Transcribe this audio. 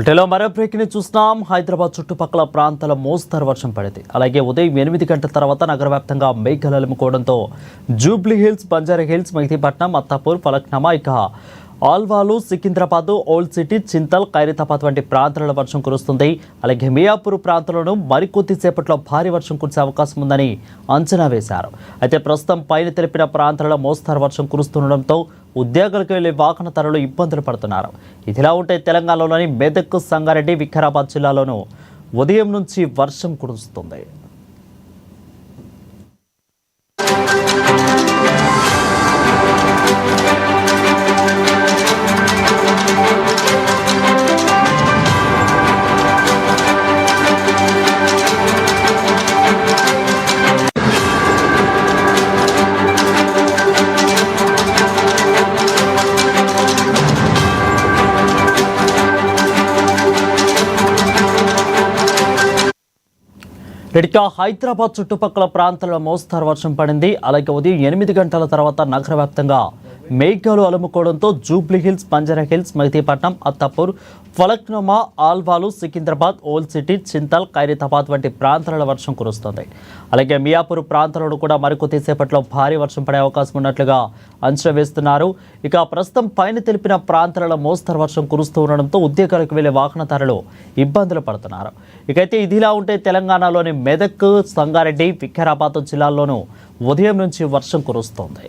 బులెటిన్లో మరో బ్రేక్ని చూస్తున్నాం. హైదరాబాద్ చుట్టుపక్కల ప్రాంతాల మోస్తరు వర్షం పడింది. అలాగే ఉదయం 8 గంటల తర్వాత నగర వ్యాప్తంగా మేఘాలు అలుముకోవడంతో Jubilee Hills, Banjara Hills, Mehdipatnam, Attapur, Falaknuma, ఇక ఆల్వాలు, సికింద్రాబాద్, ఓల్డ్ సిటీ, చింతల్, ఖైరతాబాద్ వంటి ప్రాంతాలలో వర్షం కురుస్తుంది. అలాగే మియాపూర్ ప్రాంతంలోనూ మరికొద్దిసేపట్లో భారీ వర్షం కురిసే అవకాశం ఉందని అంచనా వేశారు. అయితే ప్రస్తుతం పైన తెలిపిన ప్రాంతాలలో మోస్తరు వర్షం కురుస్తుండటంతో ఉద్యోగాలకు వెళ్లే వాహనదారులు ఇబ్బందులు పడుతున్నారు. ఇదిలా ఉంటే తెలంగాణలోని మెదక్, సంగారెడ్డి, వికారాబాద్ జిల్లాలోనూ ఉదయం నుంచి వర్షం కురుస్తుంది. ఇక హైదరాబాద్ చుట్టుపక్కల ప్రాంతాల్లో మోస్తరు వర్షం పడింది. అలాగే ఉదయం 8 గంటల తర్వాత నగర వ్యాప్తంగా మేఘాలు అలుముకోవడంతో Jubilee Hills, Banjara Hills, Mehdipatnam, Attapur, Falaknuma, Alwal, Secunderabad, old city, Chintal, Khairatabad వంటి ప్రాంతాలలో వర్షం కురుస్తుంది. అలాగే మియాపూర్ ప్రాంతాలలో కూడా మరికొద్దిసేపట్లో భారీ వర్షం పడే అవకాశం ఉన్నట్లుగా అంచనా వేస్తున్నారు. ఇక ప్రస్తుతం పైన తెలిపిన ప్రాంతాలలో మోస్తరు వర్షం కురుస్తూ ఉండడంతో ఉద్యోగాలకు వెళ్లే వాహనదారులు ఇబ్బందులు పడుతున్నారు. ఇకైతే ఇదిలా ఉంటే తెలంగాణలోని మెదక్, సంగారెడ్డి, వికారాబాద్ జిల్లాల్లోనూ ఉదయం నుంచి వర్షం కురుస్తోంది.